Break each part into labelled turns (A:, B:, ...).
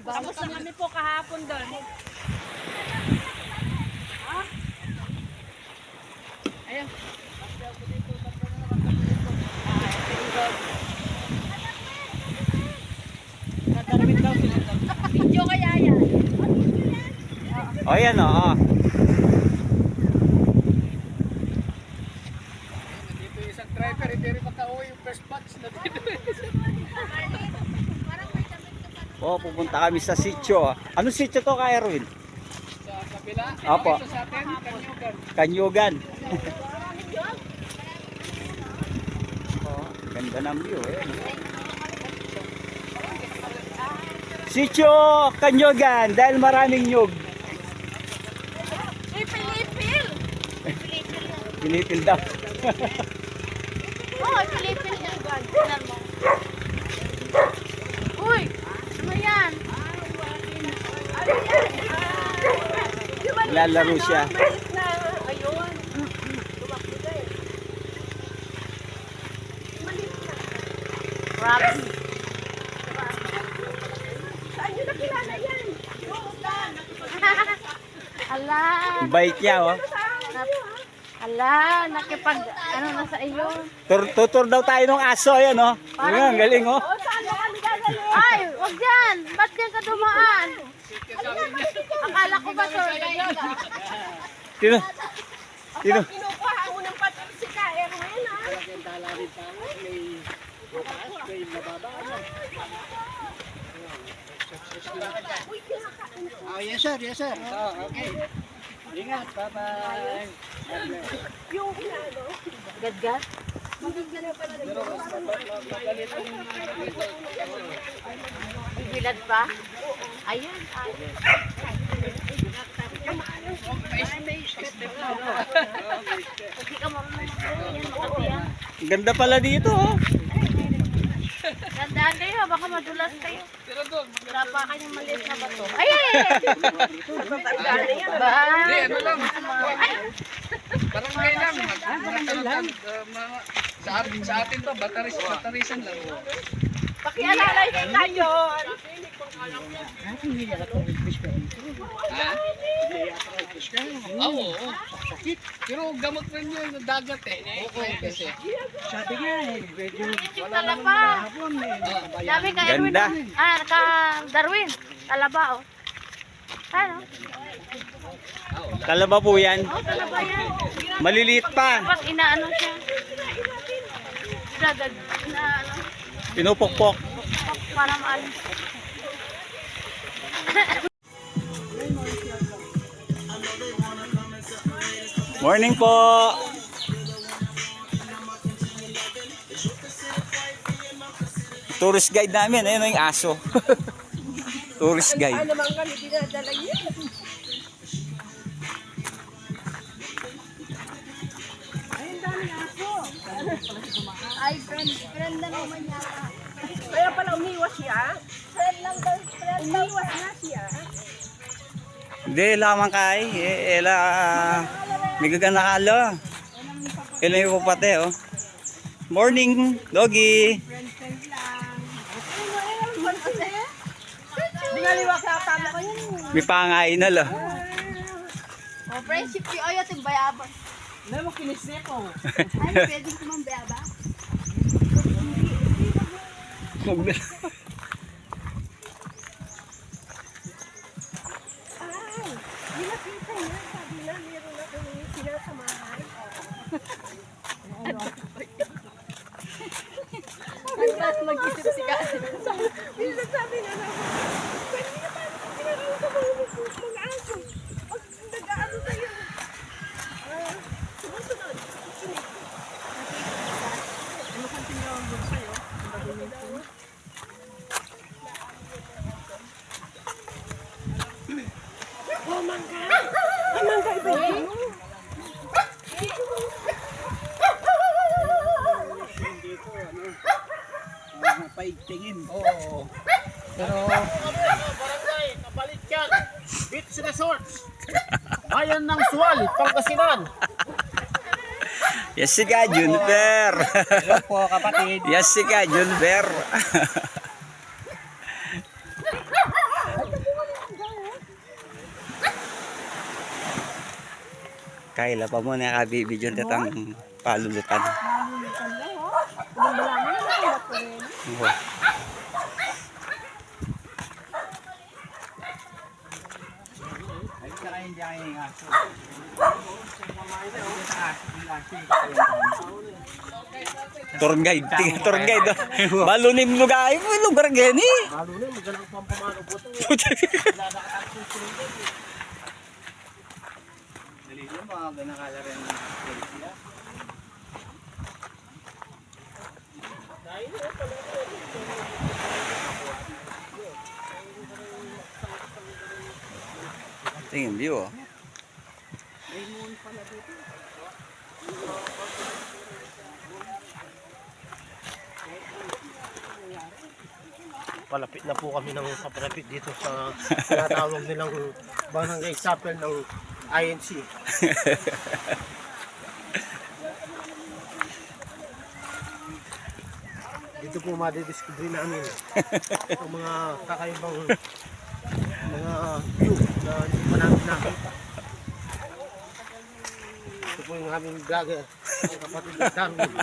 A: Tapos na kami po kahapon doon. Ayun. Video kaya yan.
B: O yan o.
C: Dito yung isang driver, hindi rin makauwi yung first batch na dito.
B: O, pupunta kami sa sitio. Ano sitio to ka, Erwin?
C: Sa kabila,
B: Opo.
C: ito sa atin,
B: Kanyugan.
C: Kanyugan.
B: Oh, ganda ng view eh. Sitio Kanyugan dahil maraming nyug.
A: Pilipil!
B: Pilipil daw.
A: Oo, pilipil niya. Tingnan mo. Uy! Ano yan?
B: Lalaro siya.
A: Ayun. Grabe. Saan nyo nakilala yan? Ala.
B: Bait niya oh.
A: Ala, nakipag, ano na sa iyo?
B: Tutur daw tayo ng aso, ayan oh. Ayan, galing oh.
A: Ay, wag yan. Ba't yan ka dumaan? Akala ko ba, sir?
B: Sino? Sino?
A: Kinukuha ang unang patisika. Erwin, ha?
C: Oh, yes sir, yes sir. Oh, okay. Ingat, bye-bye.
A: Yung ano? Gadgat? Bibilad pa? Ayan. Hindi ka marunong mag-ayan.
B: Ganda pala dito oh.
A: Gandaan kayo, baka madulas kayo.
C: Pero doon,
A: Wala pa kayong maliit na bato. Ay! Ba?
C: hindi, ano lang. Barangay lang. Barangay lang. Sa atin to, batarisan lang.
A: Pakialalay kayo.
C: Ha? Oo. Pero gamot rin yung dagat eh. Okay kasi. Sabi nga eh, medyo
A: Yung talaba. Dami ka Erwin.
B: Ganda.
A: Ka Darwin. Talaba, oh. Ano?
B: Talaba po yan.
A: Oh, talaba yan.
B: Maliliit pa.
A: Dapat inaano siya. Dadag, inaano.
B: Pinupokpok.
A: Para maalis.
B: Morning po. Tourist guide namin. Ayun yung aso. Tourist guide.
A: Naman kami dinadala yun. Ay, friend lang naman yata. Kaya pala umiwas siya? Friend lang daw, umiwas na siya.
B: Hindi, lamang kay. Ela, may gaganakalo. Ela yung pupate, oh. Morning, doggy.
A: Hindi nga liwak na tama ko yun.
B: May pangain na lo.
A: Oh, friendship yung ayaw itong bayabas.
C: Hindi mo kinisip ko.
A: Ay, pwede ko mang bayabas. Nakita niya, sabi na, meron na kami sinasamahan. Ang mag-isip si Kasi. Sabi na naman, pwede na paano kung pinarang sa mga aso. Pag nag-aano sa'yo. Sumusunod. Ano kung tinawag mo sa'yo? Oh, mangga! Ay, mangga iba yun!
C: Paigtingin. Oo. Pero barangay, Kabalikan, Beach Resorts. Bayan ng Suwal, Pangasinan.
B: Yes, si ka, Junper.
C: Hello po kapatid.
B: Yes, si ka, Junper. Kaila pa mo na kabibidyon tatang palulutan.
A: Malulutan lang, oh. Ibang balaman na nakambat ko rin.
B: Oo. Tour guide, tour guide. Balunim lugar ay mo lugar gani.
C: Balunim, magalang pampamano po ito.
B: Dali mo mga ganakala rin sila. Tingin view oh.
C: Palapit na po kami ng papalapit dito sa tinatawag nilang barangay chapel ng INC. Dito po madidiscovery namin ang mga kakaibang mga view na hindi pa namin nakita. Ito po yung aming vlogger, ang kapatid ng Darwin.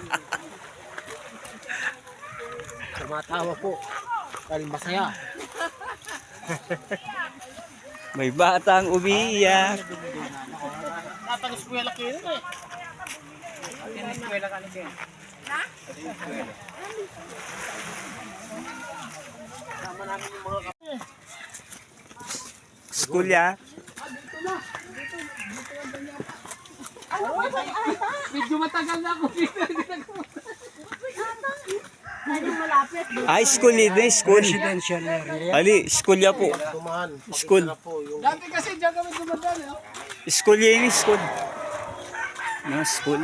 C: Tumatawa po dahil masaya.
B: May batang umiiyak.
C: Natang eskwela kayo eh.
B: Eskwela ka nito.
C: Sama namin yung mga
B: School ya.
C: medyo matagal na ako dito.
A: Medyo malapit.
B: High school ini, school.
C: Residential area.
B: Ali, school ya po.
C: Dumaan.
B: School.
C: Dati kasi diyan kami dumadaan eh.
B: School ya ini, school. No, school.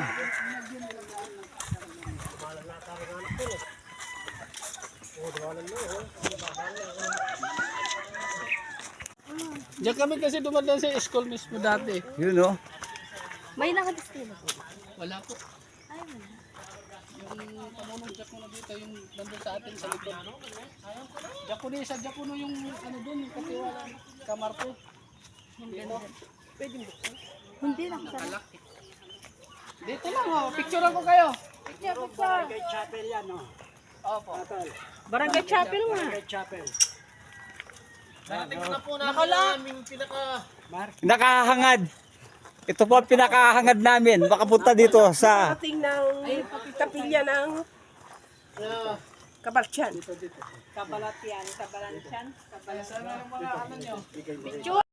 C: Diyan kami kasi dumadaan sa school mismo dati.
B: You know.
A: May nakadistino po.
C: Wala po.
A: Ay, wala.
C: Yung pamunong Japuno dito, yung nandun sa atin sa likod. Japuno yung ano doon, yung katiwala. Kamar po.
A: Hindi na. Pwede mo. Hindi na kasama.
C: Dito lang oh, picturean ko kayo.
A: Picture, picture.
C: Chapel yan oh. Opo.
A: Barangay Chapel nga.
C: Chapel. Narating na po namin aming pinaka...
B: Nakahangad. Ito po ang pinakahangad namin. Makapunta dito sa
A: Ating ng kapilya ng Kabaltian.
C: Kabalatian, Kabalantian. Sana yung mga ano nyo.